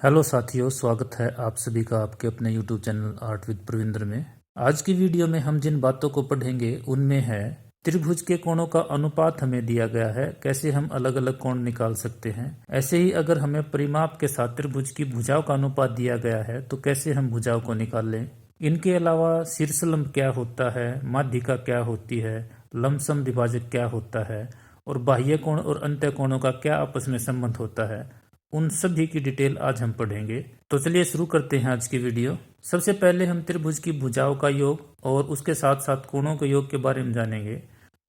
Hello साथियों, स्वागत है आप सभी का आपके अपने YouTube channel art with Pravindra में। आज की वीडियो में हम जिन बातों को पढ़ेंगे उनमें है त्रिभुज के कोणों का अनुपात हमें दिया गया है, कैसे हम अलग अलग कोण निकाल सकते हैं। ऐसे ही अगर हमें परिमाप के साथ त्रिभुज की भुजाओं का अनुपात दिया गया है तो कैसे हम भुजाओं को निकाल लें। इनके अलावा शीर्षलंब क्या होता है, माध्यिका क्या होती है, लमसम विभाजक क्या होता है और बाह्य कोण और अंत्य कोणों का क्या आपस में संबंध होता है, उन सभी की डिटेल आज हम पढ़ेंगे। तो चलिए शुरू करते हैं आज की वीडियो। सबसे पहले हम त्रिभुज की भुजाओं का योग और उसके साथ साथ कोणों के योग के बारे में जानेंगे।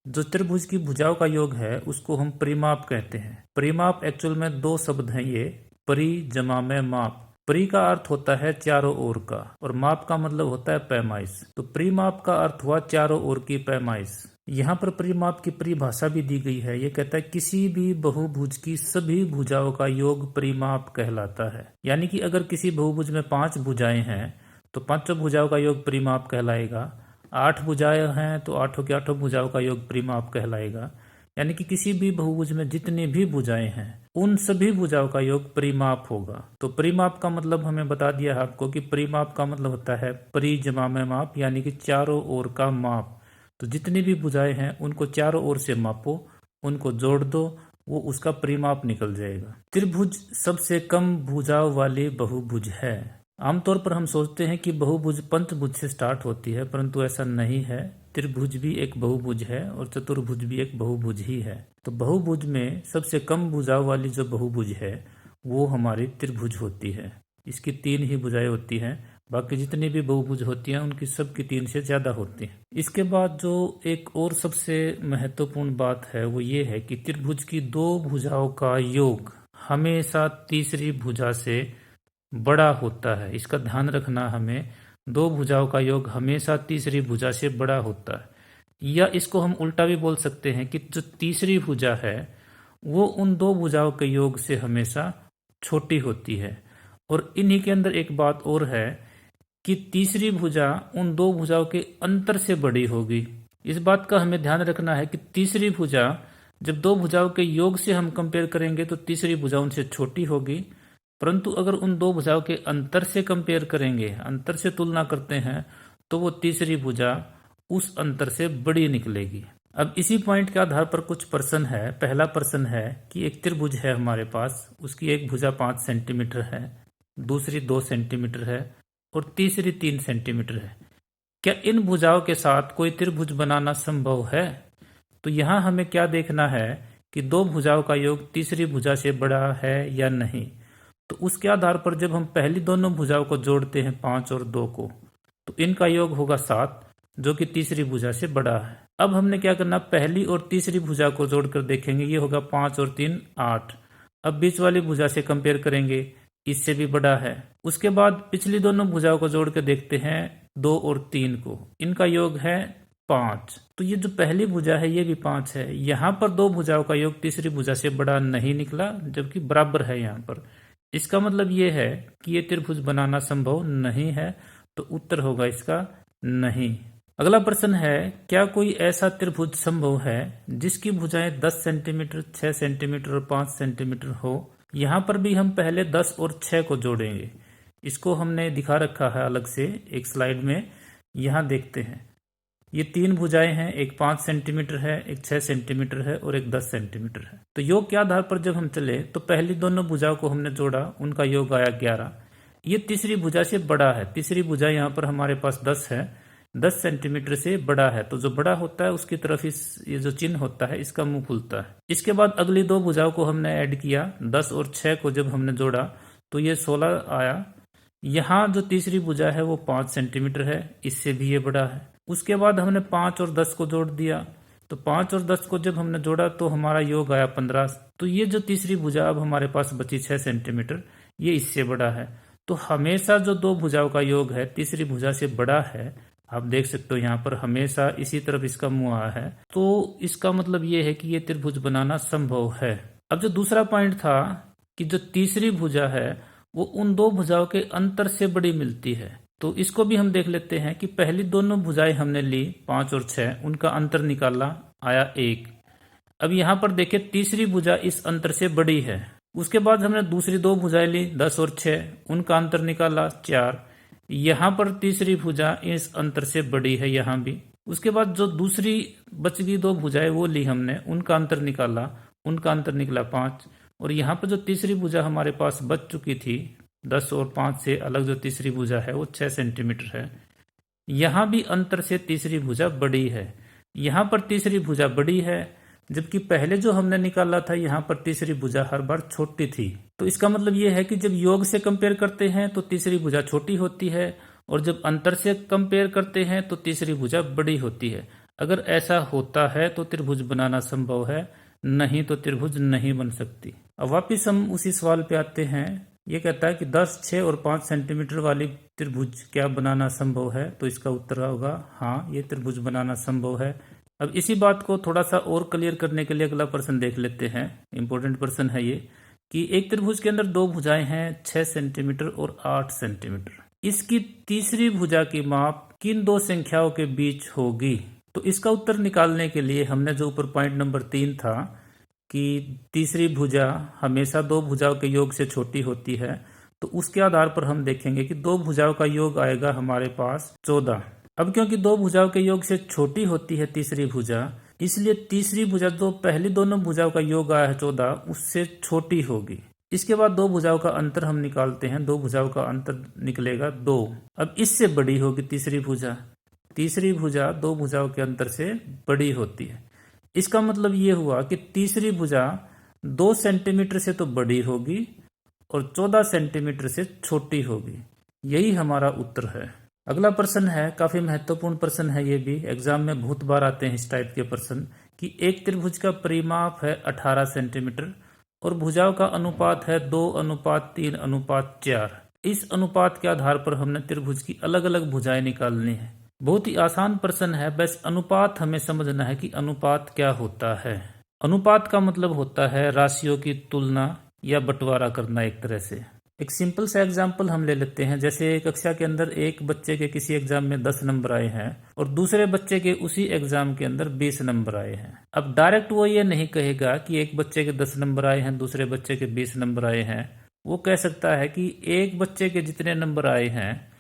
जो त्रिभुज की भुजाओं का योग है उसको हम परिमाप कहते हैं। परिमाप एक्चुअल में दो शब्द हैं, ये परि जमा में माप। परि का अर्थ होता है चारों ओर का और माप का मतलब होता है पैमाइश। तो परिमाप का अर्थ हुआ चारों ओर की पैमाइश। यहाँ पर परिमाप की परिभाषा भी दी गई है। ये कहता है किसी भी बहुभुज की सभी भुजाओं का योग परिमाप कहलाता है। यानी कि अगर किसी बहुभुज में 5 भुजाएं हैं तो 5 भुजाओं का योग परिमाप कहलाएगा। 8 भुजाएं हैं तो 8 की 8 भुजाओं का योग परिमाप कहलाएगा। यानी कि किसी भी बहुभुज में जितनी भी भुजाएं हैं उन सभी भुजाओं का योग परिमाप होगा। तो परिमाप का मतलब हमें बता दिया है आपको कि परिमाप का मतलब होता है परि जमा में माप, यानी कि चारों ओर का माप। तो जितनी भी भुजाएं हैं उनको चारों ओर से मापो, उनको जोड़ दो, वो उसका परिमाप निकल जाएगा। त्रिभुज सबसे कम भुजाओं वाली बहुभुज है। आमतौर पर हम सोचते हैं कि बहुभुज पंचभुज से स्टार्ट होती है, परंतु ऐसा नहीं है। त्रिभुज भी एक बहुभुज है और चतुर्भुज भी एक बहुभुज ही है। तो बहुभुज में सबसे कम भुजाओं वाली जो बहुभुज है वो हमारी त्रिभुज होती है। इसकी 3 ही भुजाएं होती हैं, बाकी जितनी भी बहुभुज होती हैं उनकी सबकी 3 से ज्यादा होती हैं। इसके बाद जो एक और सबसे महत्वपूर्ण बात है वो ये है कि त्रिभुज की 2 भुजाओं का योग हमेशा तीसरी भुजा से बड़ा होता है। इसका ध्यान रखना हमें, 2 भुजाओं का योग हमेशा तीसरी भुजा से बड़ा होता है। या इसको हम उल्टा भी बोल सकते हैं कि जो तीसरी भुजा है वो उन 2 भुजाओं के योग से हमेशा छोटी होती है। और इन्हीं के अंदर एक बात और है कि तीसरी भुजा उन 2 भुजाओं के अंतर से बड़ी होगी। इस बात का हमें ध्यान रखना है कि तीसरी भुजा जब 2 भुजाओं के योग से हम कंपेयर करेंगे तो तीसरी भुजा उनसे छोटी होगी, परंतु अगर उन 2 भुजाओं के अंतर से कंपेयर करेंगे, अंतर से तुलना करते हैं, तो वो तीसरी भुजा उस अंतर से बड़ी निकलेगी। अब इसी पॉइंट के आधार पर कुछ प्रश्न है। पहला प्रश्न है कि एक त्रिभुज है हमारे पास, उसकी एक भुजा 5 सेंटीमीटर है, दूसरी 2 सेंटीमीटर है और तीसरी 3 सेंटीमीटर है। क्या इन भुजाओं के साथ कोई त्रिभुज बनाना संभव है? तो यहाँ हमें क्या देखना है कि 2 भुजाओं का योग तीसरी भुजा से बड़ा है या नहीं। तो उसके आधार पर जब हम पहली दोनों भुजाओं को जोड़ते हैं 5 और 2 को, तो इनका योग होगा 7, जो कि तीसरी भुजा से बड़ा है। अब हमने क्या करना, पहली और तीसरी भुजा को जोड़कर देखेंगे, ये होगा 5 और 3 8। अब बीच वाली भुजा से कंपेयर करेंगे, इससे भी बड़ा है। उसके बाद पिछली दोनों भुजाओं को जोड़ के देखते हैं 2 और 3 को, इनका योग है 5। तो ये जो पहली भुजा है ये भी 5 है। यहाँ पर 2 भुजाओं का योग तीसरी भुजा से बड़ा नहीं निकला, जबकि बराबर है यहाँ पर। इसका मतलब ये है कि ये त्रिभुज बनाना संभव नहीं है। तो उत्तर होगा इसका नहीं। अगला प्रश्न है, क्या कोई ऐसा त्रिभुज संभव है जिसकी भुजाएं 10 सेंटीमीटर, 6 सेंटीमीटर और 5 सेंटीमीटर हो? यहाँ पर भी हम पहले 10 और 6 को जोड़ेंगे। इसको हमने दिखा रखा है अलग से एक स्लाइड में। यहाँ देखते हैं, ये 3 भुजाएं हैं, एक 5 सेंटीमीटर है, एक 6 सेंटीमीटर है और एक 10 सेंटीमीटर है। तो योग के आधार पर जब हम चले तो पहली दोनों भुजाओं को हमने जोड़ा, उनका योग आया 11। ये तीसरी भुजा से बड़ा है। तीसरी भुजा यहाँ पर हमारे पास 10 है, 10 सेंटीमीटर से बड़ा है। तो जो बड़ा होता है उसकी तरफ ये जो चिन्ह होता है इसका मुंह खुलता है। इसके बाद अगली 2 भुजाओं को हमने ऐड किया, 10 और 6 को जब हमने जोड़ा तो ये 16 आया। यहाँ जो तीसरी भुजा है वो 5 सेंटीमीटर है, इससे भी ये बड़ा है। उसके बाद हमने 5 और 10 को जोड़ दिया, तो 5 और 10 को जब हमने जोड़ा तो हमारा योग आया 15। तो ये जो तीसरी भुजा अब हमारे पास बची 6 सेंटीमीटर, ये इससे बड़ा है। तो हमेशा जो 2 भुजाओं का योग है तीसरी भुजा से बड़ा है। आप देख सकते हो यहाँ पर हमेशा इसी तरफ इसका मुंह आया है। तो इसका मतलब ये है कि ये त्रिभुज बनाना संभव है। अब जो दूसरा पॉइंट था कि जो तीसरी भुजा है वो उन 2 भुजाओं के अंतर से बड़ी मिलती है, तो इसको भी हम देख लेते हैं कि पहली दोनों भुजाएं हमने ली 5 और 6, उनका अंतर निकाला, आया 1। अब यहाँ पर देखें तीसरी भुजा इस अंतर से बड़ी है, उसके बाद हमने दूसरी दो भुजाएं ली 10 और 6, उनका अंतर निकाला 4। यहाँ पर तीसरी भुजा इस अंतर से बड़ी है यहाँ भी। उसके बाद जो दूसरी बच गई दो भुजाएं वो ली हमने, उनका अंतर निकाला, उनका अंतर निकला 5। और यहाँ पर जो तीसरी भुजा हमारे पास बच चुकी थी 10 और 5 से अलग जो तीसरी भुजा है वो 6 सेंटीमीटर है। यहाँ भी अंतर से तीसरी भुजा बड़ी है, यहाँ पर तीसरी भुजा बड़ी है, जबकि पहले जो हमने निकाला था यहाँ पर तीसरी भुजा हर बार छोटी थी। तो इसका मतलब ये है कि जब योग से कंपेयर करते हैं तो तीसरी भुजा छोटी होती है, और जब अंतर से कंपेयर करते हैं तो तीसरी भुजा बड़ी होती है। अगर ऐसा होता है तो त्रिभुज बनाना संभव है, नहीं तो त्रिभुज नहीं बन सकती। अब वापिस हम उसी सवाल पे आते हैं। ये कहता है कि 10, 6 और 5 सेंटीमीटर वाली त्रिभुज क्या बनाना संभव है? तो इसका उत्तर होगा हाँ, ये त्रिभुज बनाना संभव है। अब इसी बात को थोड़ा सा और क्लियर करने के लिए अगला प्रश्न देख लेते हैं। इंपॉर्टेंट प्रश्न है ये कि एक त्रिभुज के अंदर दो भुजाएं हैं 6 सेंटीमीटर और 8 सेंटीमीटर। इसकी तीसरी भुजा की माप किन दो संख्याओं के बीच होगी? तो इसका उत्तर निकालने के लिए हमने जो ऊपर पॉइंट नंबर 3 था कि तीसरी भुजा हमेशा दो भुजाओं के योग से छोटी होती है, तो उसके आधार पर हम देखेंगे कि दो भुजाओं का योग आएगा हमारे पास 14। अब क्योंकि दो भुजाओं के योग से छोटी होती है तीसरी भुजा, इसलिए तीसरी भुजा जो पहली दोनों भुजाओं का योग आया है 14 उससे छोटी होगी। इसके बाद दो भुजाओं का अंतर हम निकालते हैं, दो भुजाओं का अंतर निकलेगा 2। अब इससे बड़ी होगी तीसरी भुजा, तीसरी भुजा दो भुजाओं के अंतर से बड़ी होती है। इसका मतलब ये हुआ कि तीसरी भुजा 2 सेंटीमीटर से तो बड़ी होगी और 14 सेंटीमीटर से छोटी होगी। यही हमारा उत्तर है। अगला प्रश्न है, काफी महत्वपूर्ण प्रश्न है ये भी, एग्जाम में बहुत बार आते हैं इस टाइप के प्रश्न कि एक त्रिभुज का परिमाप है 18 सेंटीमीटर और भुजाओं का अनुपात है 2:3:4। इस अनुपात के आधार पर हमने त्रिभुज की अलग अलग भुजाएं निकालनी है। बहुत ही आसान प्रश्न है, बस अनुपात हमें समझना है कि अनुपात क्या होता है। अनुपात का मतलब होता है राशियों की तुलना या बंटवारा करना एक तरह से। एक सिंपल सा एग्जाम्पल हम ले लेते हैं, जैसे कक्षा के अंदर एक बच्चे के किसी एग्जाम में 10 नंबर आए हैं और दूसरे बच्चे के उसी एग्जाम के अंदर 20 नंबर आए हैं। अब डायरेक्ट वो ये नहीं कहेगा कि एक बच्चे के 10 नंबर आए हैं दूसरे बच्चे के 20 नंबर आए हैं। वो कह सकता है कि एक बच्चे के जितने नंबर आए हैं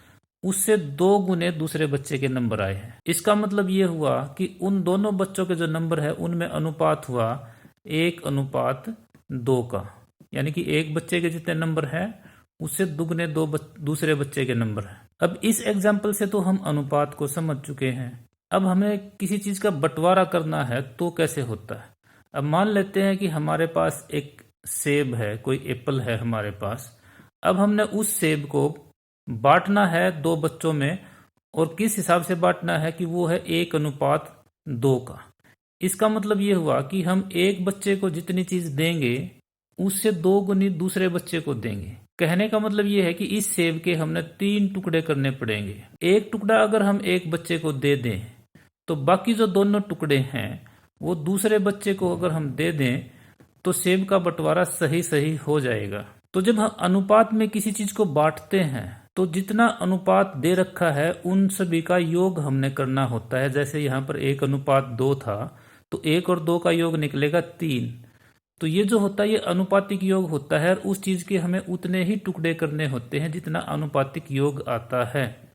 उससे 2 गुने दूसरे बच्चे के नंबर आए हैं। इसका मतलब ये हुआ कि उन दोनों बच्चों के जो नंबर है उनमें अनुपात हुआ 1:2 का, यानी कि एक बच्चे के जितने नंबर है उससे दुगने दूसरे बच्चे के नंबर है। अब इस एग्जाम्पल से तो हम अनुपात को समझ चुके हैं। अब हमें किसी चीज का बंटवारा करना है तो कैसे होता है। अब मान लेते हैं कि हमारे पास एक सेब है, कोई एप्पल है हमारे पास। अब हमने उस सेब को बांटना है 2 बच्चों में, और किस हिसाब से बांटना है कि वो है 1:2 का। इसका मतलब ये हुआ कि हम एक बच्चे को जितनी चीज देंगे उससे 2 गुनी दूसरे बच्चे को देंगे। कहने का मतलब ये है कि इस सेब के हमने 3 टुकड़े करने पड़ेंगे। एक टुकड़ा अगर हम एक बच्चे को दे दें तो बाकी जो दोनों टुकड़े हैं वो दूसरे बच्चे को अगर हम दे दें तो सेब का बंटवारा सही हो जाएगा। तो जब हम अनुपात में किसी चीज को बांटते हैं तो जितना अनुपात दे रखा है उन सभी का योग हमने करना होता है। जैसे यहाँ पर 1:2 था तो 1 और 2 का योग निकलेगा 3। तो ये जो होता है ये अनुपातिक योग होता है और उस चीज के हमें उतने ही टुकड़े करने होते हैं जितना अनुपातिक योग आता है,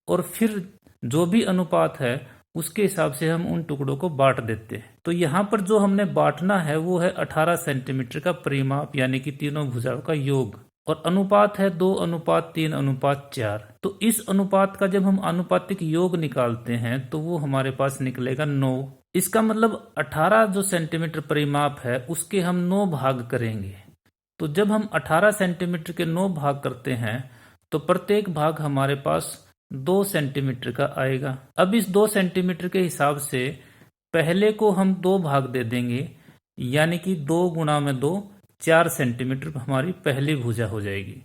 और फिर जो भी अनुपात है उसके हिसाब से हम उन टुकड़ों को बांट देते हैं। तो यहाँ पर जो हमने बांटना है वो है 18 सेंटीमीटर का परिमाप, यानी कि तीनों भुजाओं का योग, और अनुपात है 2:3:4। तो इस अनुपात का जब हम अनुपातिक योग निकालते हैं तो वो हमारे पास निकलेगा 9। इसका मतलब 18 जो सेंटीमीटर परिमाप है उसके हम 9 भाग करेंगे। तो जब हम 18 सेंटीमीटर के 9 भाग करते हैं तो प्रत्येक भाग हमारे पास 2 सेंटीमीटर का आएगा। अब इस 2 सेंटीमीटर के हिसाब से पहले को हम 2 भाग दे देंगे, यानी कि 2 गुणा में 2 4 सेंटीमीटर हमारी पहली भुजा हो जाएगी।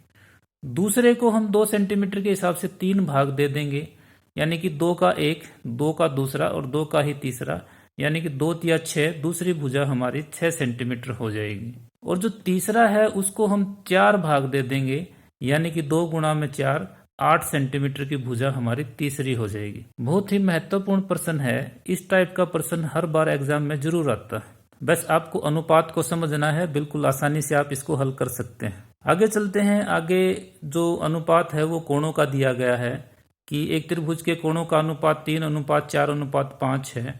दूसरे को हम 2 सेंटीमीटर के हिसाब से 3 भाग दे देंगे, यानी कि 2 का 1, 2 का दूसरा और 2 का ही तीसरा, यानी कि 2 या 6, दूसरी भुजा हमारी 6 सेंटीमीटर हो जाएगी। और जो तीसरा है उसको हम 4 भाग दे देंगे, यानी कि 2 गुणा में 4, 8 सेंटीमीटर की भुजा हमारी तीसरी हो जाएगी। बहुत ही महत्वपूर्ण प्रश्न है, इस टाइप का प्रश्न हर बार एग्जाम में जरूर आता है। बस आपको अनुपात को समझना है, बिल्कुल आसानी से आप इसको हल कर सकते हैं। आगे चलते हैं। आगे जो अनुपात है वो कोणों का दिया गया है कि एक त्रिभुज के कोणों का अनुपात 3:4:5 है।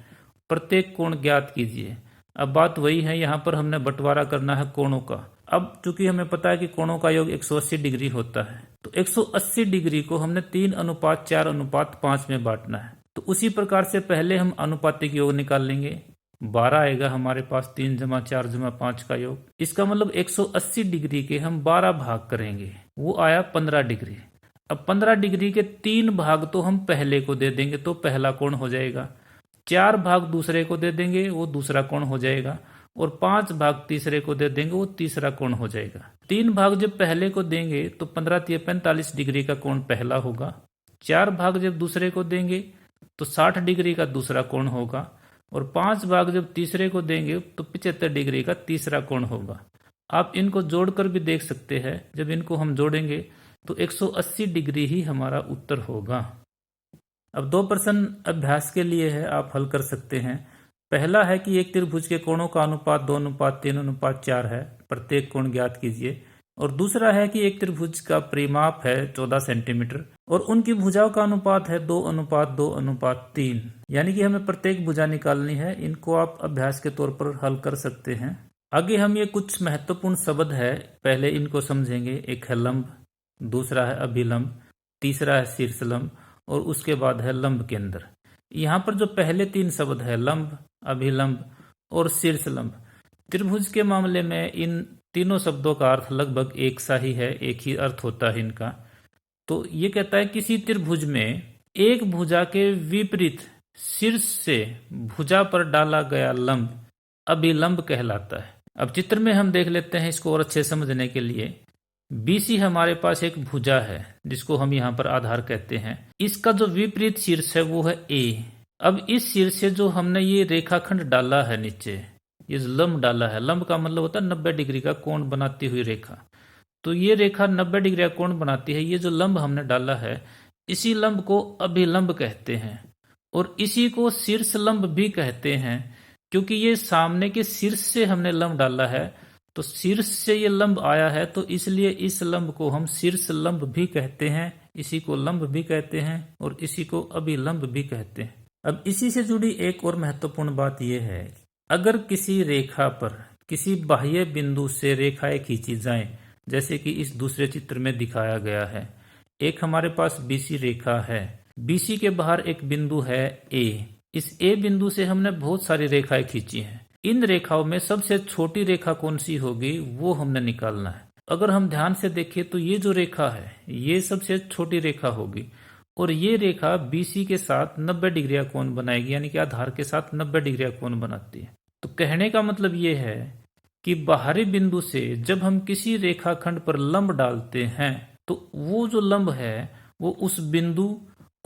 प्रत्येक कोण ज्ञात कीजिए। अब बात वही है, यहाँ पर हमने बंटवारा करना है कोणों का। अब चूंकि हमें पता है कि कोणों का योग 180 डिग्री होता है, तो 180 डिग्री को हमने 3:4:5 में बांटना है। तो उसी प्रकार से पहले हम अनुपातिक योग निकाल लेंगे। 12 आएगा हमारे पास 3+4+5 का योग। इसका मतलब 180 डिग्री के हम 12 भाग करेंगे, वो आया 15 डिग्री। अब 15 डिग्री के 3 भाग तो हम पहले को दे देंगे, तो पहला कोण हो जाएगा। 4 भाग दूसरे को दे देंगे, वो दूसरा कोण हो जाएगा। और 5 भाग तीसरे को दे देंगे, वो तीसरा कोण हो जाएगा। 3 भाग जब पहले को देंगे तो 15×3=45 डिग्री का कोण पहला होगा। 4 भाग जब दूसरे को देंगे तो 60 डिग्री का दूसरा कोण होगा। और 5 भाग जब तीसरे को देंगे तो 75 डिग्री का तीसरा कोण होगा। आप इनको जोड़कर भी देख सकते हैं। जब इनको हम जोड़ेंगे तो 180 डिग्री ही हमारा उत्तर होगा। अब 2 प्रश्न अभ्यास के लिए है, आप हल कर सकते हैं। पहला है कि एक त्रिभुज के कोणों का अनुपात 2:3:4 है, प्रत्येक कोण ज्ञात कीजिए। और दूसरा है कि एक त्रिभुज का परिमाप है 14 सेंटीमीटर और उनकी भुजाओं का अनुपात है 2:2:3, यानी कि हमें प्रत्येक भुजा निकालनी है। इनको आप अभ्यास के तौर पर हल कर सकते हैं। आगे हम ये कुछ महत्वपूर्ण शब्द है, पहले इनको समझेंगे। एक है लंब, दूसरा है अभिलंब, तीसरा है शीर्षलंब और उसके बाद है लंब केंद्र। यहाँ पर जो पहले 3 शब्द है, लंब, अभिलंब और शीर्षलंब, त्रिभुज के मामले में इन तीनों शब्दों का अर्थ लगभग एक सा ही है, एक ही अर्थ होता है इनका। तो ये कहता है किसी त्रिभुज में एक भुजा के विपरीत शीर्ष से भुजा पर डाला गया लंब अभिलंब कहलाता है। अब चित्र में हम देख लेते हैं इसको और अच्छे समझने के लिए। BC हमारे पास एक भुजा है जिसको हम यहाँ पर आधार कहते हैं। इसका जो विपरीत शीर्ष है वो है A। अब इस शीर्ष से जो हमने ये रेखाखंड डाला है नीचे, ये लंब डाला है, लंब का मतलब होता है 90 डिग्री का कोण बनाती हुई रेखा। तो ये रेखा 90 डिग्री का कोण बनाती है। ये जो लंब हमने डाला है इसी लंब को अभिलंब कहते हैं और इसी को शीर्ष लंब भी कहते हैं, क्योंकि ये सामने के शीर्ष से हमने लंब डाला है। तो शीर्ष से ये लंब आया है तो इसलिए इस लंब को हम शीर्ष लंब भी कहते हैं, इसी को लंब भी कहते हैं और इसी को अभिलंब भी कहते हैं। अब इसी से जुड़ी एक और महत्वपूर्ण बात यह है, अगर किसी रेखा पर किसी बाह्य बिंदु से रेखाएं खींची जाएं, जैसे कि इस दूसरे चित्र में दिखाया गया है। एक हमारे पास BC रेखा है, BC के बाहर एक बिंदु है A। इस A बिंदु से हमने बहुत सारी रेखाएं खींची हैं। इन रेखाओं में सबसे छोटी रेखा कौन सी होगी वो हमने निकालना है। अगर हम ध्यान से देखें तो ये जो रेखा है ये सबसे छोटी रेखा होगी और ये रेखा BC के साथ 90 डिग्री का कोण बनाएगी, यानी कि आधार के साथ 90 डिग्री का कोण बनाती है। तो कहने का मतलब ये है कि बाहरी बिंदु से जब हम किसी रेखाखंड पर लंब डालते हैं तो वो जो लंब है वो उस बिंदु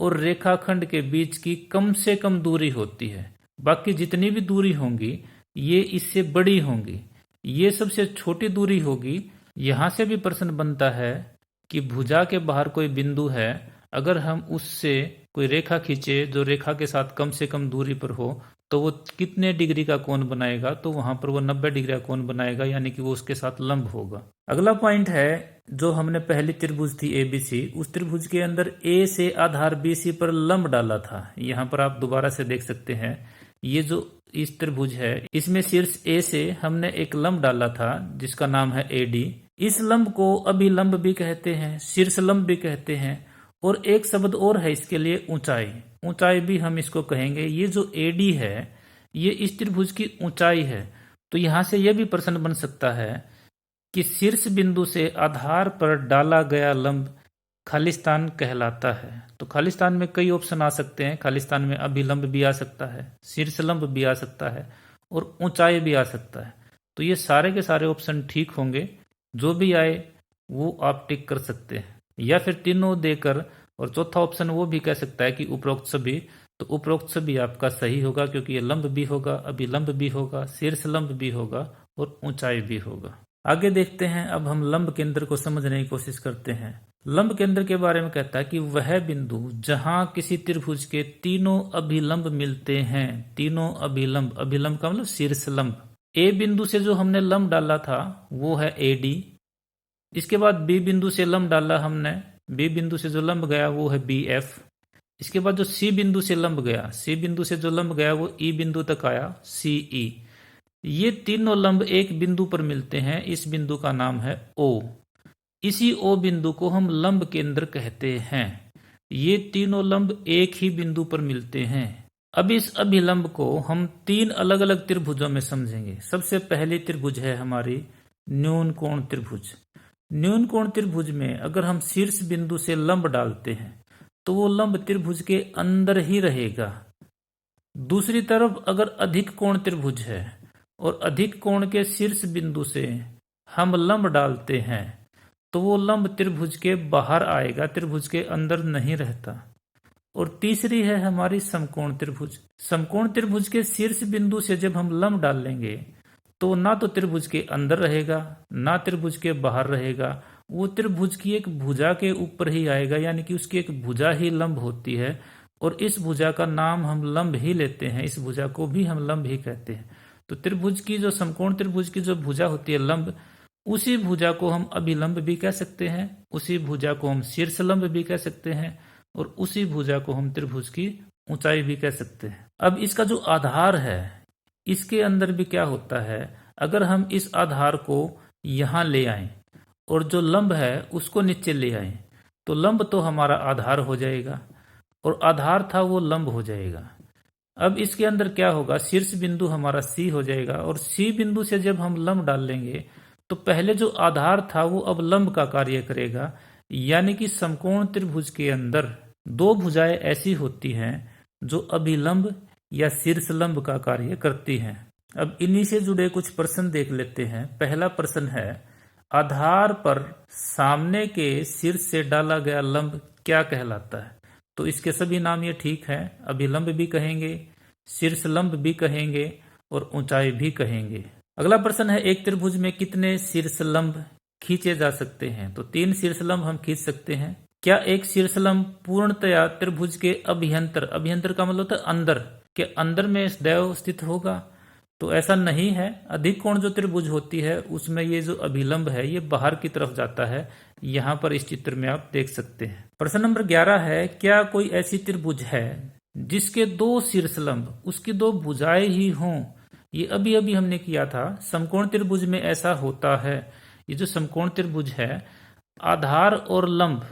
और रेखाखंड के बीच की कम से कम दूरी होती है। बाकी जितनी भी दूरी होंगी ये इससे बड़ी होंगी, ये सबसे छोटी दूरी होगी। यहाँ से भी प्रश्न बनता है कि भुजा के बाहर कोई बिंदु है, अगर हम उससे कोई रेखा खींचे जो रेखा के साथ कम से कम दूरी पर हो तो वो कितने डिग्री का कोण बनाएगा, तो वहां पर वो 90 डिग्री का कोण बनाएगा, यानी कि वो उसके साथ लंब होगा। अगला पॉइंट है, जो हमने पहली त्रिभुज थी ABC, उस त्रिभुज के अंदर A से आधार BC पर लंब डाला था। यहाँ पर आप दोबारा से देख सकते हैं, ये जो इस त्रिभुज है इसमें शीर्ष A से हमने एक लंब डाला था जिसका नाम है AD। इस लंब को अभिलंब भी कहते हैं, शीर्ष लंब भी कहते हैं और एक शब्द और है इसके लिए, ऊंचाई। ऊंचाई भी हम इसको कहेंगे। ये जो AD है ये इस त्रिभुज की ऊंचाई है। तो यहाँ से यह भी प्रश्न बन सकता है कि शीर्ष बिंदु से आधार पर डाला गया लंब खालिस्तान कहलाता है। तो खालिस्तान में कई ऑप्शन आ सकते हैं। खालिस्तान में अभिलंब भी आ सकता है, शीर्ष लंब भी आ सकता है और ऊंचाई भी आ सकता है। तो ये सारे के सारे ऑप्शन ठीक होंगे, जो भी आए वो आप टिक कर सकते हैं, या फिर तीनों देकर और चौथा ऑप्शन वो भी कह सकता है कि उपरोक्त सभी। तो उपरोक्त सभी आपका सही होगा, क्योंकि ये लंब भी होगा, अभिलंब भी होगा, शीर्ष लंब भी होगा और ऊंचाई भी होगा। आगे देखते हैं, अब हम लंब केंद्र को समझने की कोशिश करते हैं। लंब केंद्र के बारे में कहता है कि वह बिंदु जहां किसी त्रिभुज के तीनों अभिलंब मिलते हैं, तीनों अभिलंब, अभिलंब का मतलब शीर्ष लंब, ए बिंदु से जो हमने लंब डाला था वो है AD। इसके बाद बी बिंदु से लंब डाला हमने, बी बिंदु से जो लंब गया वो है BF। इसके बाद जो सी बिंदु से लंब गया, सी बिंदु से जो लंब गया वो ई बिंदु तक आया, CE। ये तीनों लंब एक बिंदु पर मिलते हैं, इस बिंदु का नाम है O। इसी O बिंदु को हम लंब केंद्र कहते हैं। ये तीनों लंब एक ही बिंदु पर मिलते हैं। अब इस अभिलंब को हम तीन अलग अलग त्रिभुजों में समझेंगे। सबसे पहली त्रिभुज है हमारी न्यून कोण त्रिभुज। न्यून कोण त्रिभुज में अगर हम शीर्ष बिंदु से लंब डालते हैं तो वो लंब त्रिभुज के अंदर ही रहेगा। दूसरी तरफ अगर अधिक कोण त्रिभुज है और अधिक कोण के शीर्ष बिंदु से हम लंब डालते हैं तो वो लंब त्रिभुज के बाहर आएगा, त्रिभुज के अंदर नहीं रहता। और तीसरी है हमारी समकोण त्रिभुज। समकोण त्रिभुज के शीर्ष बिंदु से जब हम लंब डाल लेंगे तो ना तो त्रिभुज के अंदर रहेगा ना त्रिभुज के बाहर रहेगा, वो त्रिभुज की एक भुजा के ऊपर ही आएगा, यानी कि उसकी एक भुजा ही लंब होती है और इस भुजा का नाम हम लंब ही लेते हैं, इस भुजा को भी हम लंब ही कहते हैं। तो त्रिभुज की जो समकोण त्रिभुज की जो भुजा होती है लंब, उसी भुजा को हम अभिलंब भी कह सकते हैं, उसी भुजा को हम शीर्ष लंब भी कह सकते हैं और उसी भुजा को हम त्रिभुज की ऊंचाई भी कह सकते हैं। अब इसका जो आधार है, इसके अंदर भी क्या होता है, अगर हम इस आधार को यहां ले आए और जो लंब है उसको नीचे ले आए तो लंब तो हमारा आधार हो जाएगा और आधार था वो लंब हो जाएगा। अब इसके अंदर क्या होगा, शीर्ष बिंदु हमारा C हो जाएगा और C बिंदु से जब हम लंब डाल लेंगे तो पहले जो आधार था वो अब लंब का कार्य करेगा, यानी कि समकोण त्रिभुज के अंदर दो भुजाएं ऐसी होती हैं जो अभिलंब या शीर्ष लंब का कार्य करती हैं। अब इन्हीं से जुड़े कुछ प्रश्न देख लेते हैं। पहला प्रश्न है, आधार पर सामने के शीर्ष से डाला गया लंब क्या कहलाता है? तो इसके सभी नाम ये ठीक है, अभिलंब भी कहेंगे, शीर्ष लंब भी कहेंगे और ऊंचाई भी कहेंगे। अगला प्रश्न है, एक त्रिभुज में कितने शीर्ष लंब खींचे जा सकते हैं? तो 3 शीर्ष लंब हम खींच सकते हैं। क्या एक शीर्ष लंब पूर्णतया त्रिभुज के अभ्यंतर, अभ्यंतर का मतलब होता है अंदर के अंदर में सदैव स्थित होगा? तो ऐसा नहीं है। अधिक कोण जो त्रिभुज होती है उसमें ये जो अभिलंब है ये बाहर की तरफ जाता है, यहाँ पर इस चित्र में आप देख सकते हैं। प्रश्न नंबर 11 है, क्या कोई ऐसी त्रिभुज है जिसके 2 शीर्ष लंब उसकी 2 भुजाएं ही हों? ये अभी अभी हमने किया था। समकोण त्रिभुज में ऐसा होता है। ये जो समकोण त्रिभुज है, आधार और लंब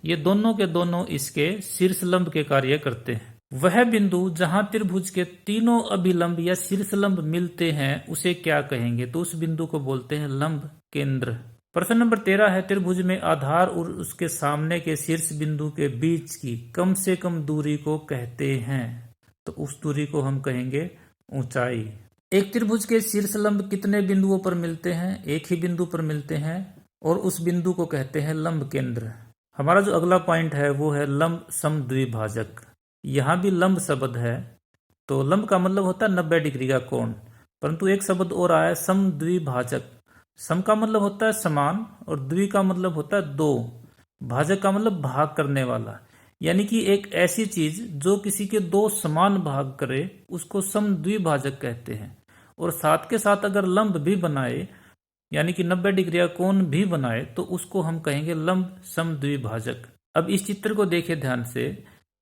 ये दोनों के दोनों इसके शीर्ष लंब के कार्य करते हैं। वह बिंदु जहां त्रिभुज के तीनों अभिलंब या शीर्ष लंब मिलते हैं उसे क्या कहेंगे? तो उस बिंदु को बोलते हैं लंब केंद्र। प्रश्न नंबर 13 है, त्रिभुज में आधार और उसके सामने के शीर्ष बिंदु के बीच की कम से कम दूरी को कहते हैं? तो उस दूरी को हम कहेंगे ऊंचाई। एक त्रिभुज के शीर्ष लंब कितने बिंदुओं पर मिलते हैं? एक ही बिंदु पर मिलते हैं और उस बिंदु को कहते हैं लंब केंद्र। हमारा जो अगला पॉइंट है वो है लंब समद्विभाजक। यहाँ भी लंब शब्द है, तो लंब का मतलब होता है 90 डिग्री का कोण, परंतु एक शब्द और आया है समद्विभाजक। सम का मतलब होता है समान और द्वि का मतलब होता है 2, भाजक का मतलब भाग करने वाला, यानी कि एक ऐसी चीज जो किसी के 2 समान भाग करे उसको समद्विभाजक कहते हैं। और साथ के साथ अगर लंब भी बनाए यानी कि 90 डिग्री का कोण भी बनाए तो उसको हम कहेंगे लंब समद्विभाजक। अब इस चित्र को देखिए ध्यान से।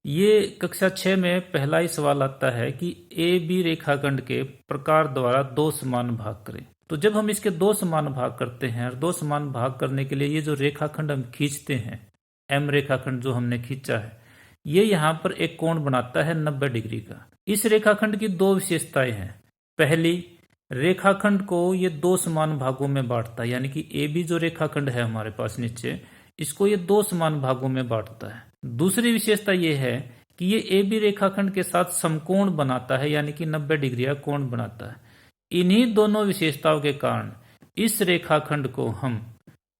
ये कक्षा 6 में पहला ही सवाल आता है कि AB रेखाखंड के प्रकार द्वारा 2 समान भाग करें। तो जब हम इसके 2 समान भाग करते हैं और 2 समान भाग करने के लिए ये जो रेखाखंड हम खींचते हैं, M रेखाखंड जो हमने खींचा है, ये यहाँ पर एक कोण बनाता है 90 डिग्री का। इस रेखाखंड की 2 विशेषताएं हैं। पहली, रेखाखंड को ये 2 समान भागों में बांटता है, यानी कि AB जो रेखाखंड है हमारे पास नीचे, इसको ये 2 समान भागों में बांटता है। दूसरी विशेषता ये है कि ये AB रेखाखंड के साथ समकोण बनाता है, यानी कि 90 डिग्री का कोण बनाता है। इन्हीं दोनों विशेषताओं के कारण इस रेखाखंड को हम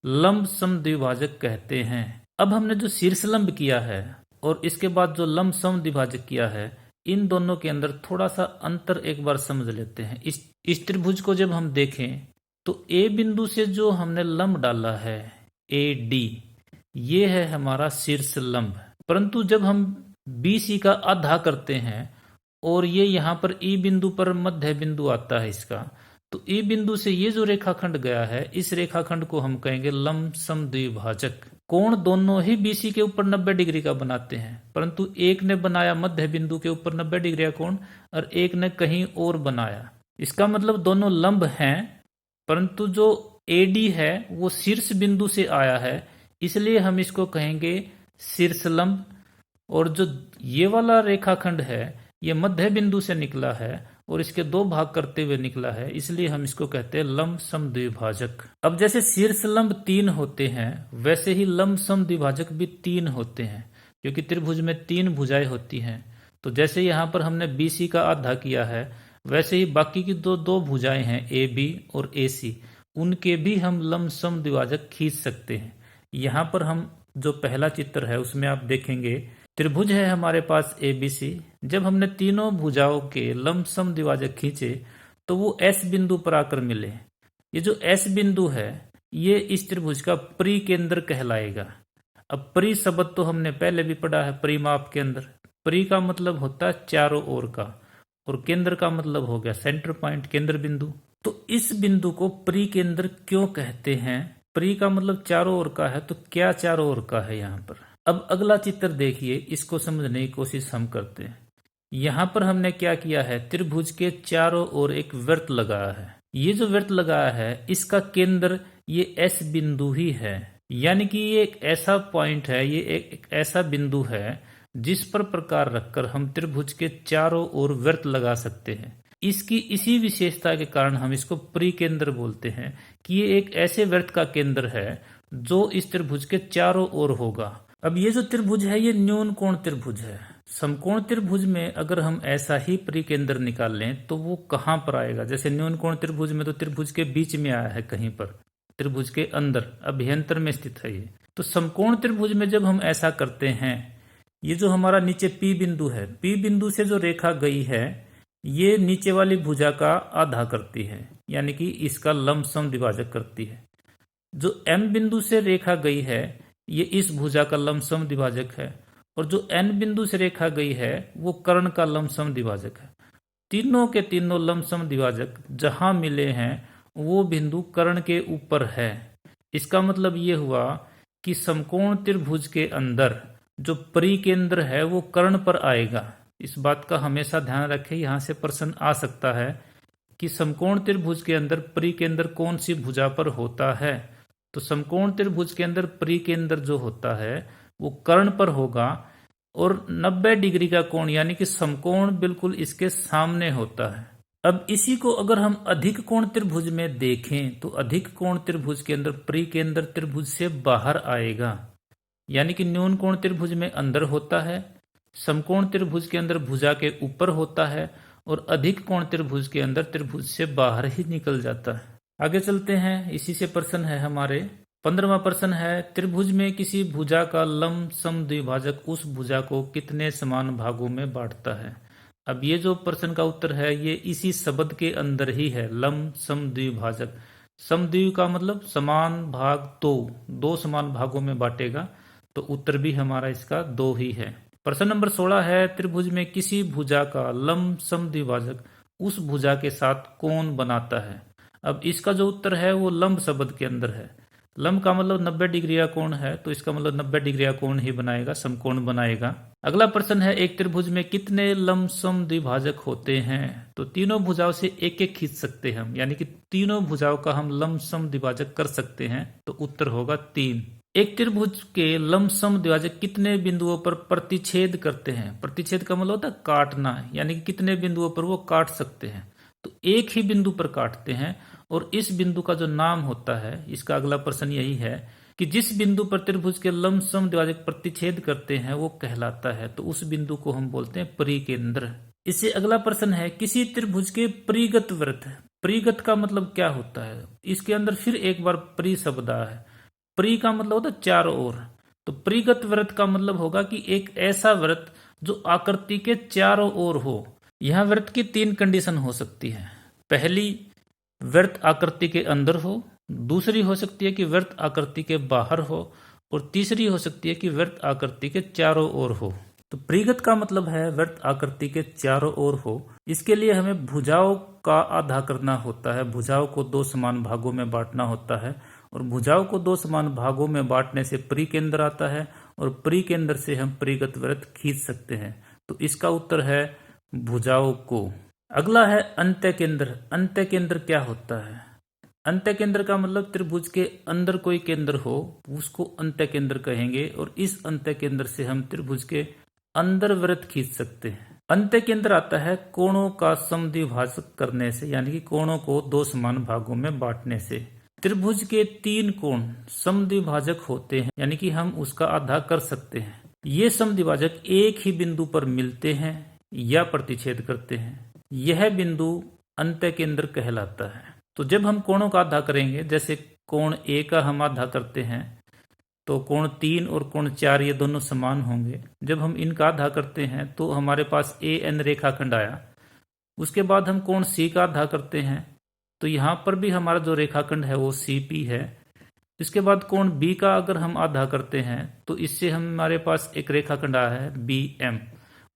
लंब समद्विभाजक कहते हैं। अब हमने जो शीर्ष लंब किया है और इसके बाद जो लंब समद्विभाजक किया है, इन दोनों के अंदर थोड़ा सा अंतर एक बार समझ लेते हैं। इस त्रिभुज को जब हम देखें तो A बिंदु से जो हमने लंब डाला है AD, ये है हमारा शीर्ष लंब। परंतु जब हम BC का आधा करते हैं और ये यहाँ पर E बिंदु पर मध्य बिंदु आता है इसका, तो ई बिंदु से ये जो रेखाखंड गया है, इस रेखाखंड को हम कहेंगे लंब सम द्विभाजक। कोण दोनों ही बीसी के ऊपर 90 डिग्री का बनाते हैं, परंतु एक ने बनाया मध्य बिंदु के ऊपर 90 डिग्री का कोण और एक ने कहीं और बनाया। इसका मतलब दोनों लंब हैं, परंतु जो एडी है वो शीर्ष बिंदु से आया है, इसलिए हम इसको कहेंगे शीर्ष लंब। और जो ये वाला रेखाखंड है ये मध्य बिंदु से निकला है और इसके दो भाग करते हुए निकला है, इसलिए हम इसको कहते हैं लंब सम द्विभाजक। अब जैसे शीर्ष लंब 3 होते हैं, वैसे ही लंब सम द्विभाजक भी 3 होते हैं, क्योंकि त्रिभुज में 3 भुजाएं होती हैं। तो जैसे यहाँ पर हमने BC का आधा किया है, वैसे ही बाकी की दो भुजाएं हैं AB और AC, उनके भी हम लंब सम द्विभाजक खींच सकते हैं। यहाँ पर हम जो पहला चित्र है उसमें आप देखेंगे त्रिभुज है हमारे पास ABC। जब हमने तीनों भुजाओं के लंब सम द्विभाजक खींचे तो वो S बिंदु पर आकर मिले। ये जो S बिंदु है ये इस त्रिभुज का परिकेंद्र कहलाएगा। अब परि शब्द तो हमने पहले भी पढ़ा है परिमाप के अंदर। परि का मतलब होता है चारों ओर का, और केंद्र का मतलब हो गया सेंटर पॉइंट, केंद्र बिंदु। तो इस बिंदु को परिकेंद्र क्यों कहते हैं? परि का मतलब चारों ओर का है, तो क्या चारों ओर का है यहाँ पर? अब अगला चित्र देखिए, इसको समझने की कोशिश हम करते हैं। यहाँ पर हमने क्या किया है, त्रिभुज के चारों ओर एक वृत्त लगाया है। ये जो वृत्त लगाया है इसका केंद्र ये S बिंदु ही है, यानी कि ये एक ऐसा पॉइंट है, ये एक ऐसा बिंदु है जिस पर प्रकार रखकर हम त्रिभुज के चारों ओर वृत्त लगा सकते हैं। इसकी इसी विशेषता के कारण हम इसको परिकेंद्र बोलते हैं कि ये एक ऐसे वृत्त का केंद्र है जो इस त्रिभुज के चारों ओर होगा। अब ये जो त्रिभुज है ये न्यून कोण त्रिभुज है। समकोण त्रिभुज में अगर हम ऐसा ही परिकेंद्र निकाल लें तो वो कहाँ पर आएगा? जैसे न्यून कोण त्रिभुज में तो त्रिभुज के बीच में आया है, कहीं पर त्रिभुज के अंदर अभ्यंतर में स्थित है ये। तो समकोण त्रिभुज में जब हम ऐसा करते हैं, ये जो हमारा नीचे P बिंदु है, P बिंदु से जो रेखा गई है ये नीचे वाली भुजा का आधा करती है, यानी कि इसका लंब सम द्विभाजक करती है। जो M बिंदु से रेखा गई है ये इस भुजा का लंब सम द्विभाजक है, और जो N बिंदु से रेखा गई है वो कर्ण का लंब सम द्विभाजक है। तीनों के तीनों लंब सम द्विभाजक जहां मिले हैं वो बिंदु कर्ण के ऊपर है। इसका मतलब ये हुआ कि समकोण त्रिभुज के अंदर जो परिकेंद्र है वो कर्ण पर आएगा। इस बात का हमेशा ध्यान रखें, यहाँ से प्रश्न आ सकता है कि समकोण त्रिभुज के अंदर परिकेंद्र कौन सी भुजा पर होता है। तो समकोण त्रिभुज के अंदर परिकेंद्र जो होता है वो कर्ण पर होगा, और 90 डिग्री का कोण यानी कि समकोण बिल्कुल इसके सामने होता है। अब इसी को अगर हम अधिक कोण त्रिभुज में देखें तो अधिक कोण त्रिभुज के अंदर परिकेंद्र त्रिभुज से बाहर आएगा, यानी कि न्यून कोण त्रिभुज में अंदर होता है, समकोण त्रिभुज के अंदर भुजा के ऊपर होता है, और अधिक कोण त्रिभुज के अंदर त्रिभुज से बाहर ही निकल जाता है। आगे चलते हैं, इसी से प्रश्न है हमारे 15वां प्रश्न है, त्रिभुज में किसी भुजा का लंब सम द्विभाजक उस भुजा को कितने समान भागों में बांटता है? अब ये जो प्रश्न का उत्तर है ये इसी शब्द के अंदर ही है, लंब सम द्विभाजक। समद्वि का मतलब समान भाग, दो समान भागों में बांटेगा, तो उत्तर भी हमारा इसका 2 ही है। प्रश्न नंबर 16 है, त्रिभुज में किसी भुजा का लंब सम द्विभाजक उस भुजा के साथ कोण बनाता है। अब इसका जो उत्तर है वो लंब शब्द के अंदर है। लंब का मतलब 90 डिग्री का कोण है, तो इसका मतलब 90 डिग्री का कोण ही बनाएगा, समकोण बनाएगा। अगला प्रश्न है, एक त्रिभुज में कितने लंब सम द्विभाजक होते हैं? तो तीनों भुजाओं से एक एक खींच सकते हैं हम, यानी कि तीनों भुजाओं का हम लंब सम द्विभाजक कर सकते हैं, तो उत्तर होगा 3। एक त्रिभुज के लंब सम द्विभाजक कितने बिंदुओं पर प्रतिच्छेद करते हैं? प्रतिच्छेद का मतलब होता है काटना, यानी कि कितने बिंदुओं पर वो काट सकते हैं। तो एक ही बिंदु पर काटते हैं, और इस बिंदु का जो नाम होता है, इसका अगला प्रश्न यही है कि जिस बिंदु पर त्रिभुज के लंब सम द्विभाजक प्रतिच्छेद करते हैं वो कहलाता है, तो उस बिंदु को हम बोलते हैं परिकेंद्र। इससे अगला प्रश्न है, किसी त्रिभुज के परिगत वृत्त। परिगत का मतलब क्या होता है? इसके अंदर फिर एक बार परि शब्द आया है। परि का मतलब होता है चारों ओर, तो परिगत वृत्त का मतलब होगा कि एक ऐसा वृत्त जो आकृति के चारों ओर हो। यह वृत्त की 3 कंडीशन हो सकती है। पहली, वृत्त आकृति के अंदर हो, दूसरी हो सकती है कि वृत्त आकृति के बाहर हो, और तीसरी हो सकती है कि वृत्त आकृति के चारों ओर हो। तो परिगत का मतलब है वृत्त आकृति के चारों ओर हो। इसके लिए हमें भुजाओं का आधा करना होता है, भुजाओं को दो समान भागों में बांटना होता है, और भुजाओं को दो समान भागों में बांटने से परिकेंद्र आता है, और परिकेंद्र से हम परिगत वृत्त खींच सकते हैं। तो इसका उत्तर है भुजाओं को। अगला है अंत्य केंद्र। अंत्य केंद्र क्या होता है? अंत्य केंद्र का मतलब त्रिभुज के अंदर कोई केंद्र हो उसको अंत्य केंद्र कहेंगे, और इस अंत्य केंद्र से हम त्रिभुज के अंदर वृत्त खींच सकते हैं। अंत्य केंद्र आता है कोणों का समद्विभाजक करने से, यानी कि कोणों को दो समान भागों में बांटने से। त्रिभुज के तीन कोण समद्विभाजक होते हैं, यानी कि हम उसका आधा कर सकते हैं। ये समद्विभाजक एक ही बिंदु पर मिलते हैं या प्रतिच्छेद करते हैं, यह बिंदु अंत्य केंद्र कहलाता है। तो जब हम कोणों का आधा करेंगे, जैसे कोण ए का हम आधा करते हैं तो कोण 3 और कोण 4 ये दोनों समान होंगे। जब हम इनका आधा करते हैं तो हमारे पास ए एन रेखाखंड आया। उसके बाद हम कोण सी का आधा करते हैं तो यहाँ पर भी हमारा जो रेखाखंड है वो सी पी है। इसके बाद कोण बी का अगर हम आधा करते हैं तो इससे हमारे पास एक रेखाखंड आया है बी एम,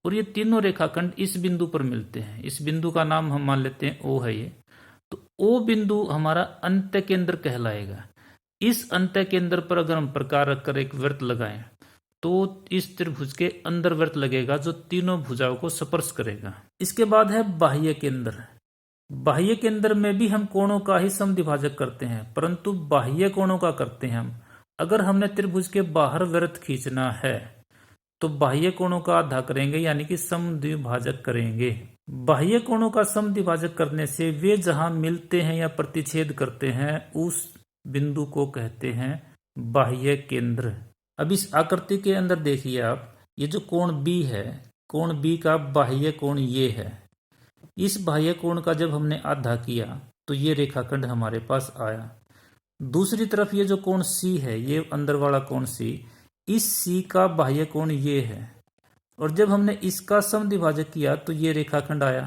और ये तीनों रेखाखंड इस बिंदु पर मिलते हैं। इस बिंदु का नाम हम मान लेते हैं ओ है ये। तो ओ बिंदु हमारा अंत्य केंद्र कहलाएगा। इस अंत्य केंद्र पर अगर हम प्रकार रखकर एक वृत्त लगाएं तो इस त्रिभुज के अंदर वृत्त लगेगा जो तीनों भुजाओं को स्पर्श करेगा। इसके बाद है बाह्य केंद्र। बाह्य केंद्र में भी हम कोणों का ही समद्विभाजक करते हैं, परंतु बाह्य कोणों का करते हैं हम। अगर हमने त्रिभुज के बाहर वृत्त खींचना है तो बाह्य कोणों का आधा करेंगे, यानी कि समद्विभाजक करेंगे। बाह्य कोणों का समद्विभाजक करने से वे जहां मिलते हैं या प्रतिच्छेद करते हैं उस बिंदु को कहते हैं बाह्य केंद्र। अब इस आकृति के अंदर देखिए आप, ये जो कोण बी है, कोण बी का बाह्य कोण ये है। इस बाह्य कोण का जब हमने आधा किया तो ये रेखाखंड हमारे पास आया। दूसरी तरफ ये जो कोण सी है, ये अंदर वाला कोण सी, इस सी का बाह्य कोण ये है, और जब हमने इसका समद्विभाजक किया तो ये रेखाखंड आया।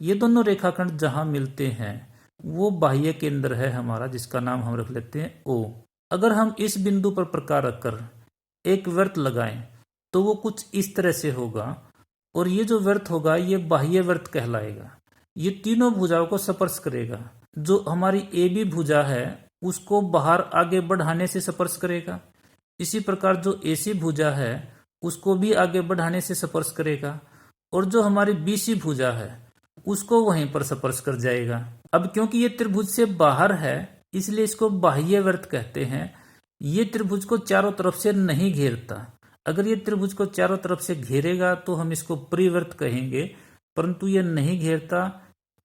ये दोनों रेखाखंड जहां मिलते हैं वो बाह्य केंद्र है हमारा, जिसका नाम हम रख लेते हैं ओ। अगर हम इस बिंदु पर प्रकार रखकर एक वृत्त लगाएं तो वो कुछ इस तरह से होगा, और ये जो वृत्त होगा ये बाह्य वृत्त कहलाएगा। ये तीनों भुजाओं को स्पर्श करेगा। जो हमारी ए बी भुजा है उसको बाहर आगे बढ़ाने से स्पर्श करेगा। इसी प्रकार जो एसी भुजा है उसको भी आगे बढ़ाने से स्पर्श करेगा, और जो हमारी बीसी भुजा है उसको वहीं पर स्पर्श कर जाएगा। अब क्योंकि ये त्रिभुज से बाहर है इसलिए इसको बाह्य वृत्त कहते हैं। ये त्रिभुज को चारों तरफ से नहीं घेरता। अगर ये त्रिभुज को चारों तरफ से घेरेगा तो हम इसको परिवृत्त कहेंगे, परंतु ये नहीं घेरता,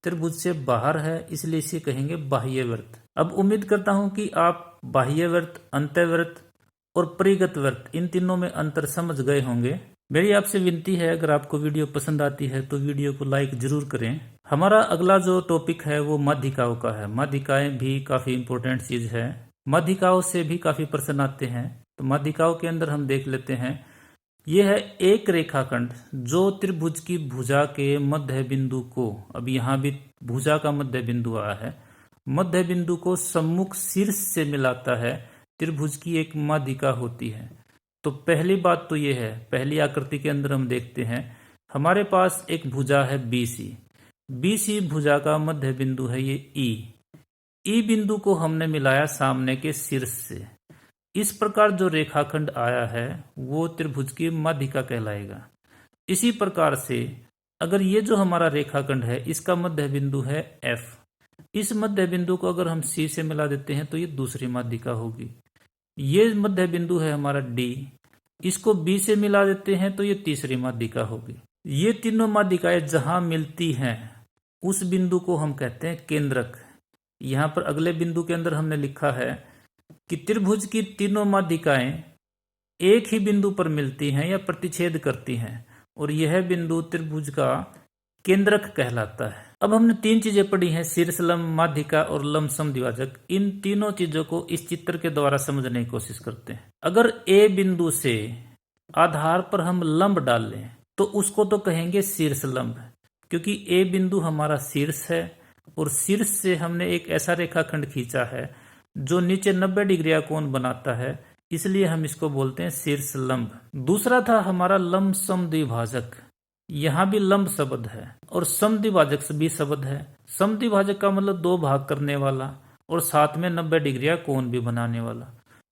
त्रिभुज से बाहर है, इसलिए इसे कहेंगे बाह्य वृत्त। अब उम्मीद करता हूं कि आप बाह्य वृत्त, अंतःवृत्त और परिगत वृत्त इन तीनों में अंतर समझ गए होंगे। मेरी आपसे विनती है, अगर आपको वीडियो पसंद आती है तो वीडियो को लाइक जरूर करें। हमारा अगला जो टॉपिक है वो माध्यिकाओं का है। माध्यिकाएं भी काफी इंपॉर्टेंट चीज है। माध्यिकाओं से भी काफी प्रश्न आते हैं। तो माध्यिकाओं के अंदर हम देख लेते हैं, ये है एक रेखाखंड जो त्रिभुज की भुजा के मध्य बिंदु को, अब यहाँ भी भुजा का मध्य बिंदु आया है, मध्य बिंदु को सम्मुख शीर्ष से मिलाता है। त्रिभुज की एक माध्यिका होती है। तो पहली बात तो ये है, पहली आकृति के अंदर हम देखते हैं हमारे पास एक भुजा है बीसी। बीसी भुजा का मध्य बिंदु है ये ई बिंदु को हमने मिलाया सामने के शीर्ष से। इस प्रकार जो रेखाखंड आया है वो त्रिभुज की माध्यिका कहलाएगा। इसी प्रकार से अगर ये जो हमारा रेखाखंड है इसका मध्य बिंदु है एफ, इस मध्य बिंदु को अगर हम सी से मिला देते हैं तो ये दूसरी माध्यिका होगी। ये मध्य बिंदु है हमारा डी, इसको बी से मिला देते हैं तो ये तीसरी माध्यिका होगी। ये तीनों माध्यिकाएं जहां मिलती हैं उस बिंदु को हम कहते हैं केंद्रक। यहाँ पर अगले बिंदु के अंदर हमने लिखा है कि त्रिभुज की तीनों माध्यिकाएं एक ही बिंदु पर मिलती हैं या प्रतिच्छेद करती हैं, और यह बिंदु त्रिभुज का केंद्रक कहलाता है। अब हमने तीन चीजें पढ़ी हैं, शीर्ष लंब, माध्यिका और लंब समद्विभाजक। इन तीनों चीजों को इस चित्र के द्वारा समझने की कोशिश करते हैं। अगर ए बिंदु से आधार पर हम लंब डाल लें तो उसको तो कहेंगे शीर्ष लंब, क्योंकि ए बिंदु हमारा शीर्ष है और शीर्ष से हमने एक ऐसा रेखाखंड खींचा है जो नीचे 90 डिग्री का कोण बनाता है। इसलिए हम इसको बोलते हैं शीर्ष लंब। दूसरा था हमारा लंब समद्विभाजक। यहाँ भी लंब शब्द है और समद्विभाजक भी शब्द है। समद्विभाजक का मतलब दो भाग करने वाला और साथ में 90 डिग्री का कोण भी बनाने वाला।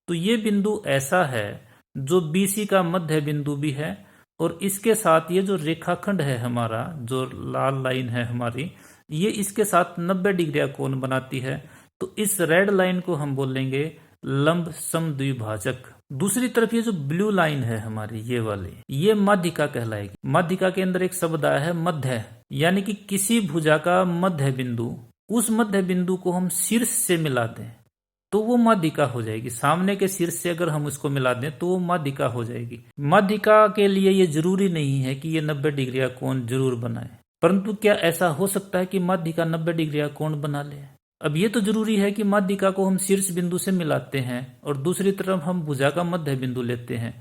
तो ये बिंदु ऐसा है जो BC का मध्य बिंदु भी है और इसके साथ ये जो रेखाखंड है हमारा, जो लाल लाइन है हमारी, ये इसके साथ 90 डिग्री का कोण बनाती है। तो इस रेड लाइन को हम बोलेंगे लंब समद्विभाजक। दूसरी तरफ ये जो ब्लू लाइन है हमारी, ये वाली, ये माध्यिका कहलाएगी। माध्यिका के अंदर एक शब्द आया है मध्य, यानी कि किसी भुजा का मध्य बिंदु, उस मध्य बिंदु को हम शीर्ष से मिला दें तो वो माध्यिका हो जाएगी। सामने के शीर्ष से अगर हम उसको मिला दें तो वो माध्यिका हो जाएगी। माध्यिका के लिए ये जरूरी नहीं है कि ये 90 डिग्री का कोण जरूर बनाए, परंतु क्या ऐसा हो सकता है कि माध्यिका 90 डिग्री का कोण बना ले? अब ये तो जरूरी है कि माध्यिका को हम शीर्ष बिंदु से मिलाते हैं और दूसरी तरफ हम भुजा का मध्य बिंदु लेते हैं,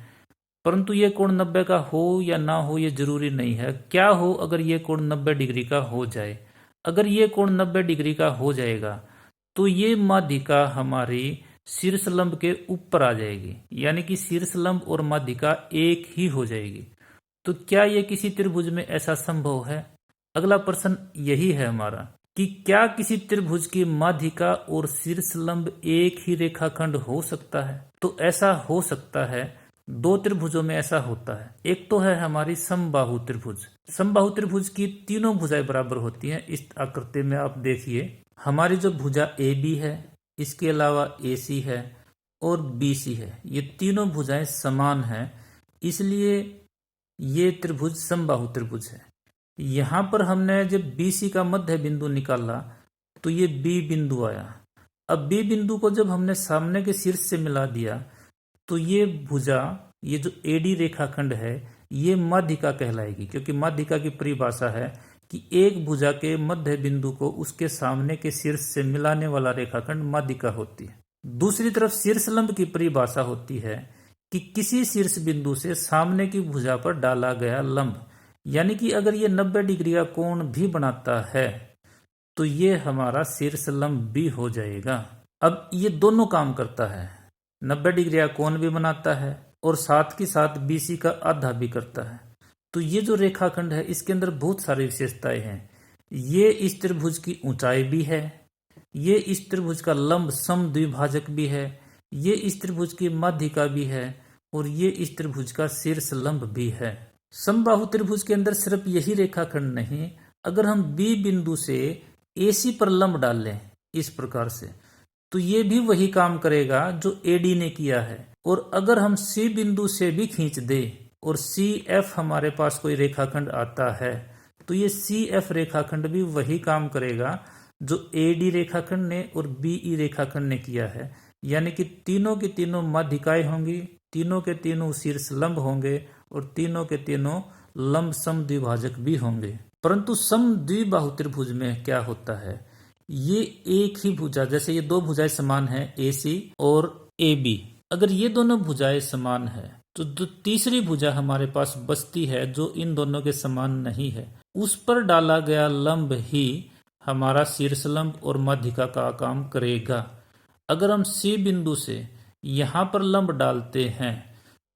परंतु ये कोण 90 का हो या ना हो ये जरूरी नहीं है। क्या हो अगर ये कोण 90 डिग्री का हो जाए? अगर ये कोण 90 डिग्री का हो जाएगा तो ये माध्यिका हमारी शीर्ष लंब के ऊपर आ जाएगी, यानी कि शीर्ष लंब और माध्यिका एक ही हो जाएगी। तो क्या ये किसी त्रिभुज में ऐसा संभव है? अगला प्रश्न यही है हमारा कि क्या किसी त्रिभुज की माध्यिका और शीर्ष लंब एक ही रेखाखंड हो सकता है? तो ऐसा हो सकता है। दो त्रिभुजों में ऐसा होता है। एक तो है हमारी समबाहु त्रिभुज। समबाहु त्रिभुज की तीनों भुजाएं बराबर होती हैं। इस आकृति में आप देखिए, हमारी जो भुजा AB है, इसके अलावा AC है और BC है, ये तीनों भुजाएं समान हैं, इसलिए ये त्रिभुज समबाहु त्रिभुज है। यहाँ पर हमने जब BC का मध्य बिंदु निकाला तो ये B बिंदु आया। अब B बिंदु को जब हमने सामने के शीर्ष से मिला दिया तो ये भुजा, ये जो AD रेखाखंड है, ये माध्यिका कहलाएगी, क्योंकि माध्यिका की परिभाषा है कि एक भुजा के मध्य बिंदु को उसके सामने के शीर्ष से मिलाने वाला रेखाखंड माध्यिका होती है। दूसरी तरफ शीर्ष लंब की परिभाषा होती है कि किसी शीर्ष बिंदु से सामने की भुजा पर डाला गया लंब, यानी कि अगर ये 90 डिग्री का कोण भी बनाता है तो ये हमारा शीर्ष लंब भी हो जाएगा। अब ये दोनों काम करता है, 90 डिग्री का कोण भी बनाता है और साथ के साथ BC का आधा भी करता है। तो ये जो रेखाखंड है इसके अंदर बहुत सारी विशेषताएं हैं। ये इस त्रिभुज की ऊंचाई भी है, ये इस त्रिभुज का लंब समद्विभाजक भी है, ये इस त्रिभुज की माध्यिका भी है और ये इस त्रिभुज का शीर्ष लंब भी है। समबाहु त्रिभुज के अंदर सिर्फ यही रेखाखंड नहीं, अगर हम B बिंदु से AC पर लंब डाल लें इस प्रकार से, तो ये भी वही काम करेगा जो AD ने किया है। और अगर हम C बिंदु से भी खींच दे और CF हमारे पास कोई रेखाखंड आता है तो ये CF रेखाखंड भी वही काम करेगा जो AD रेखाखंड ने और BE रेखाखंड ने किया है, यानी कि तीनों की तीनों माध्यिकाएं होंगी, तीनों के तीनों शीर्ष लंब होंगे और तीनों के तीनों लंब समद्विभाजक भी होंगे। परंतु समद्विबाहु त्रिभुज में क्या होता है, ये एक ही भुजा, जैसे ये दो भुजाएं समान हैं AC और AB, अगर ये दोनों भुजाएं समान है तो जो तीसरी भुजा हमारे पास बचती है जो इन दोनों के समान नहीं है, उस पर डाला गया लंब ही हमारा शीर्ष लंब और माध्यिका का काम करेगा। अगर हम C बिंदु से यहाँ पर लंब डालते हैं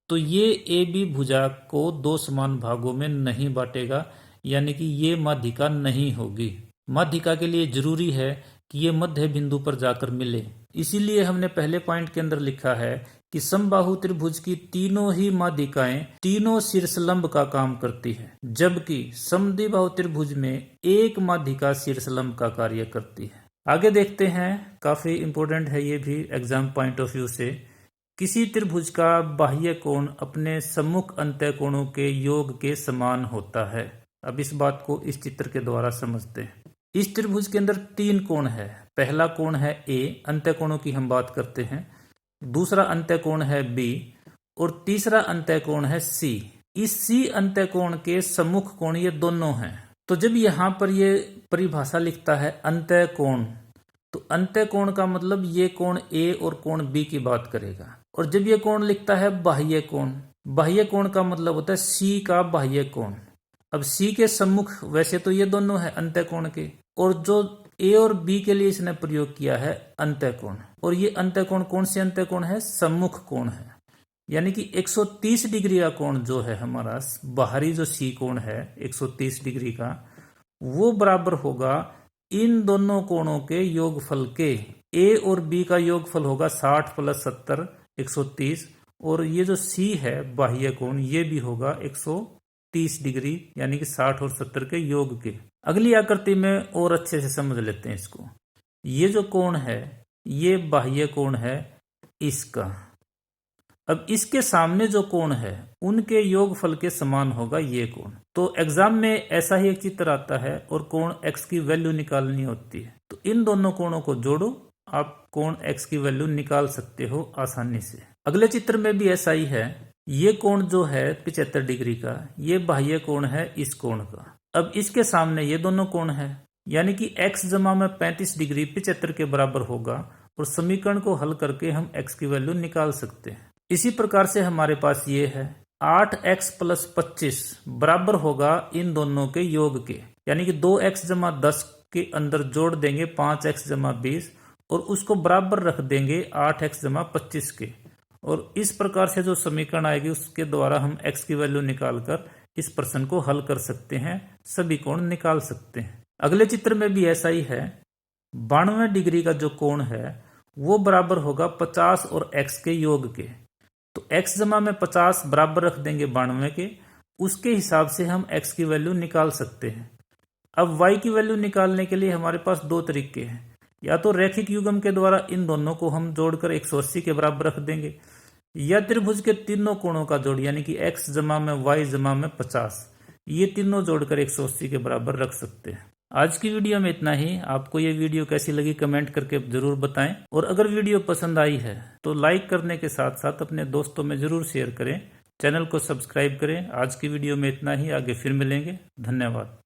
तो ये AB भुजा को दो समान भागों में नहीं बांटेगा, यानी कि ये माध्यिका नहीं होगी। माध्यिका के लिए जरूरी है कि ये मध्य बिंदु पर जाकर मिले। इसीलिए हमने पहले पॉइंट के अंदर लिखा है कि समबाहु त्रिभुज की तीनों ही माध्यिकाएं तीनों शीर्ष लंब का काम करती है, जबकि समद्विबाहु त्रिभुज में एक माध्यिका शीर्ष लंब का कार्य करती है। आगे देखते हैं, काफी इंपॉर्टेंट है ये भी एग्जाम पॉइंट ऑफ व्यू से। किसी त्रिभुज का बाह्य कोण अपने सम्मुख अंतःकोणों के योग के समान होता है। अब इस बात को इस चित्र के द्वारा समझते हैं। इस त्रिभुज के अंदर तीन कोण है। पहला कोण है A, अंतःकोणों की हम बात करते हैं। दूसरा अंतःकोण है B और तीसरा अंतःकोण है C। इस C अंतःकोण के सम्मुख कोण ये दोनों हैं। तो जब यहाँ पर ये परिभाषा लिखता है अंतःकोण, तो अंतःकोण का मतलब ये कोण A और कोण B की बात करेगा। और जब ये कोण लिखता है बाह्य कोण, बाह्य कोण का मतलब होता है C का बाह्य कोण। अब C के सम्मुख वैसे तो ये दोनों है अंतःकोण के, और जो ए और बी के लिए इसने प्रयोग किया है अंत्यकोण, और ये अंत्यकोण कौन से अंत्यकोण है? सम्मुख कोण है। यानी कि 130 डिग्री का कोण जो है हमारा बाहरी जो सी कोण है 130 डिग्री का, वो बराबर होगा इन दोनों कोणों के योगफल के। ए और बी का योगफल होगा 60 + 70 130, और ये जो सी है बाह्य कोण ये भी होगा 130 डिग्री, यानी कि 60 और 70 के योग के। अगली आकृति में और अच्छे से समझ लेते हैं इसको। ये जो कोण है ये बाह्य कोण है इसका। अब इसके सामने जो कोण है उनके योगफल के समान होगा ये कोण। तो एग्जाम में ऐसा ही एक चित्र आता है और कोण x की वैल्यू निकालनी होती है, तो इन दोनों कोणों को जोड़ो, आप कोण x की वैल्यू निकाल सकते हो आसानी से। अगले चित्र में भी ऐसा ही है। ये कोण जो है 75 डिग्री का, ये बाह्य कोण है इस कोण का। अब इसके सामने ये दोनों कोण है, यानी कि x जमा में 35 डिग्री 75 के बराबर होगा, और समीकरण को हल करके हम x की वैल्यू निकाल सकते हैं। इसी प्रकार से हमारे पास ये है 8x + 25 बराबर होगा इन दोनों के योग के, यानी कि 2x जमा 10 के अंदर जोड़ देंगे 5x जमा 20, और उसको बराबर रख देंगे 8x जमा 25 के, और इस प्रकार से जो समीकरण आएगी उसके द्वारा हम x की वैल्यू निकालकर इस प्रश्न को हल कर सकते हैं, सभी कोण निकाल सकते हैं। अगले चित्र में भी ऐसा ही है। 92 डिग्री का जो कोण है वो बराबर होगा 50 और x के योग के, तो x जमा में 50 बराबर रख देंगे 92 के, उसके हिसाब से हम x की वैल्यू निकाल सकते हैं। अब y की वैल्यू निकालने के लिए हमारे पास दो तरीके हैं, या तो रैखिक युग्म के द्वारा इन दोनों को हम जोड़कर 180 के बराबर रख देंगे, या त्रिभुज के तीनों कोणों का जोड़, यानी कि x जमा में y जमा में 50, ये तीनों जोड़कर 180 के बराबर रख सकते हैं। आज की वीडियो में इतना ही। आपको ये वीडियो कैसी लगी कमेंट करके जरूर बताएं, और अगर वीडियो पसंद आई है तो लाइक करने के साथ साथ अपने दोस्तों में जरूर शेयर करें। चैनल को सब्सक्राइब करें। आज की वीडियो में इतना ही, आगे फिर मिलेंगे। धन्यवाद।